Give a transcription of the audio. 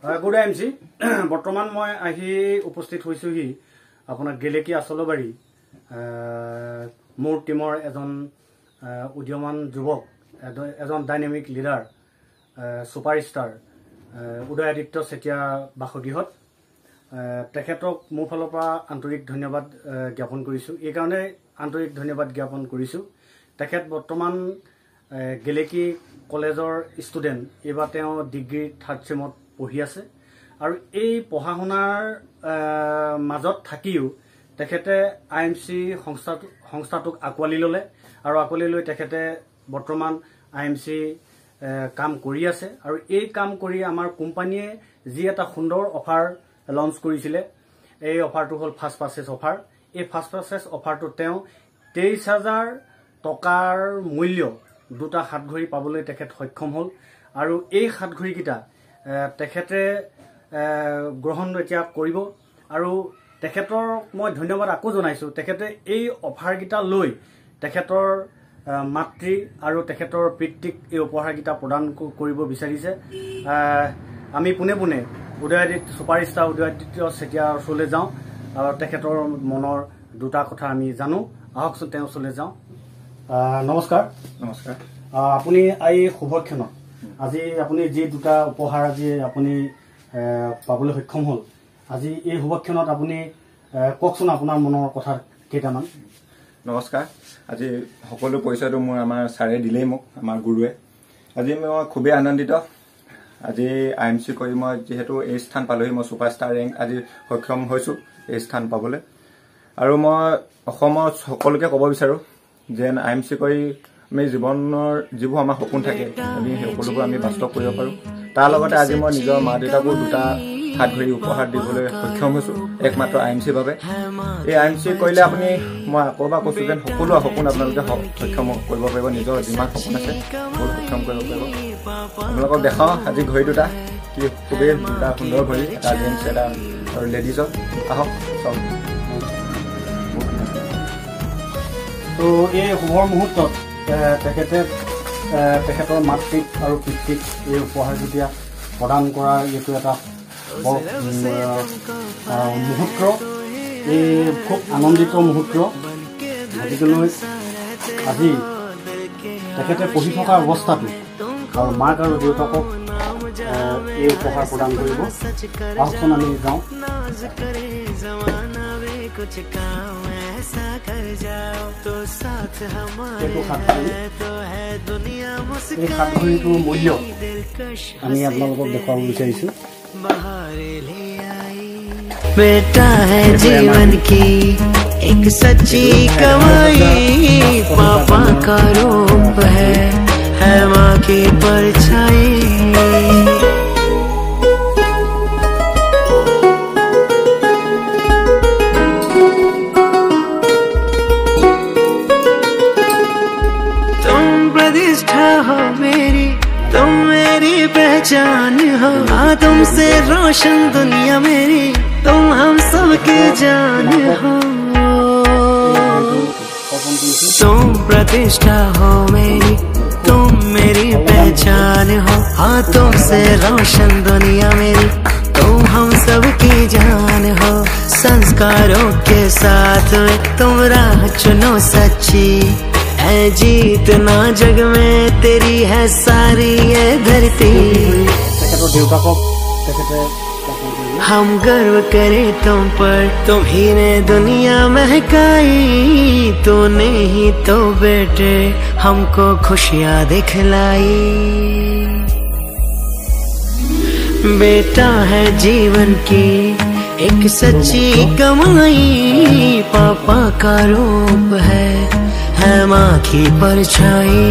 Good MC বৰ্তমান মই আহি উপস্থিত হৈছোহি আপোনাৰ গেলেকী আচলবাৰী মোৰ টিমৰ এজন উদীয়মান যুৱক এজন ডাইনামিক লিডাৰ সুপাৰষ্টাৰ উদয়াদিত্য চেতিয়া বাসগৃহত তেখেতক মোৰ ফালৰ পৰা আন্তৰিক ধন্যবাদ জ্ঞাপন কৰিছোঁ। এই কাৰণে আন্তৰিক ধন্যবাদ জ্ঞাপন কৰিছোঁ। তেখেত বৰ্তমান গেলেকী কলেজৰ ষ্টুডেণ্ট, এইবাৰ তেওঁ ডিগ্ৰী 3rd চেমত পঢ়ি আছে আৰু এই পঢ়া শুনাৰ মাজত থাকিও তেখেতে IMC সংস্থাটোক আঁকোৱালি ল'লে আৰু আঁকোৱালি লৈ তেখেতে বৰ্তমান IMC কাম কৰি আছে আৰু এই কাম কৰি আমাৰ কোম্পানীয়ে যি এটা সুন্দৰ অফাৰ লঞ্চ কৰিছিলে, এই অফাৰটো হ'ল ফাৰ্ষ্ট পাৰ্চেজ অফাৰ। এই ফাৰ্ষ্ট পাৰ্চেজ অফাৰটো তেওঁ 23,000 টকাৰ মূল্য দুটা হাতঘড়ী পাবলৈ তেখেত সক্ষম হ'ল আৰু এই হাতঘড়ীকেইটা তেখেতে গ্ৰহণ এতিয়া কৰিব আৰু তেখেতৰ মই ধন্যবাদ আকৌ জনাইছোঁ। তেখেতে এই অফাৰকেইটা লৈ তেখেতৰ মাতৃ আৰু তেখেতৰ পিতৃক এই উপহাৰকেইটা প্ৰদান কৰিব বিচাৰিছে। আমি পোনে পোনে উদয়াদিত্য ছুপাৰষ্টাৰ উদয়াদিত্য চেতিয়াৰ ওচৰলৈ যাওঁ আৰু তেখেতৰ মনৰ দুটা কথা আমি জানো। আহকচোন তেওঁৰ ওচৰলৈ যাওঁ। নমস্কাৰ। নমস্কাৰ। আপুনি এই শুভক্ষণত আজি আপুনি যি দুটা উপহাৰ আজি আপুনি পাবলৈ সক্ষম হ'ল, আজি এই শুভক্ষণত আপুনি কওকচোন আপোনাৰ মনৰ কথা কেইটামান। নমস্কাৰ। আজি সকলো পৰিচয়টো মোৰ আমাৰ ছাৰে দিলেই মোক, আমাৰ গুৰুৱে। আজি মই খুবেই আনন্দিত। আজি IMC কৰি মই যিহেতু এই স্থান পালোহি, মই ছুপাৰষ্টাৰ ৰেংক আজি সক্ষম হৈছোঁ এই স্থান পাবলৈ। আৰু মই অসমৰ সকলোকে ক'ব বিচাৰোঁ যেন IMC কৰি আমি জীৱনৰ যিবোৰ আমাৰ সপোন থাকে আমি সেই সকলোবোৰ আমি বাস্তৱ কৰিব পাৰোঁ। তাৰ লগতে আজি মই নিজৰ মা দেউতাকো দুটা হাতঘড়ী উপহাৰ দিবলৈ সক্ষম হৈছোঁ একমাত্ৰ IMCৰ বাবে। এই IMC কৰিলে আপুনি, মই আকৌ এবাৰ কৈছোঁ যেন সকলো সপোন আপোনালোকে সক্ষম কৰিব পাৰিব। নিজৰ যিমান সপোন আছে সকলো সক্ষম কৰিব পাৰিব। আপোনালোকক দেখাওঁ আজি ঘড়ী দুটা, কি খুবেই দুটা সুন্দৰ ঘড়ী, এটা জেণ্টছ এটা আৰু লেডিজৰ। আহক চব। তো এই শুভৰ মুহূৰ্তত তেখেতৰ মাতৃক আৰু পিতৃক এই উপহাৰ যেতিয়া প্ৰদান কৰা এইটো এটা মুহূৰ্ত, এই খুব আনন্দিত মুহূৰ্ত। গতিকেলৈ আজি তেখেতে পঢ়ি থকা অৱস্থাটো আৰু মাক আৰু দেউতাকক এই উপহাৰ প্ৰদান কৰিব। আহকচোন আমি যাওঁ। এই সাতঘড়ীটোৰ মূল্য আমি আপোনালোকক দেখুৱাব বিচাৰিছোঁ। बेटा है जीवन की एक सच्ची कमाई, पापा का रूप है माँ की परछाई। तुम प्रतिष्ठा हो मेरी, तुम मेरी पहचान हो, तुमसे रोशन दुनिया मेरी, तुम हम सबके जान हो। तुम प्रतिष्ठा हो मेरी, तुम मेरी पहचान हो, तुमसे रोशन दुनिया मेरी, तुम हम सबकी जान हो। संस्कारों के साथ में तुम राह चुनो सच्ची, है जीतना जग में तेरी है सारी ये धरती। हम गर्व करें तुम पर, तुम ही ने दुनिया महकाई, तूने ही तो बेटे हमको खुशियाँ दिखलाई। बेटा है जीवन की एक सच्ची कमाई, पापा का रूप है माँ की परछाई।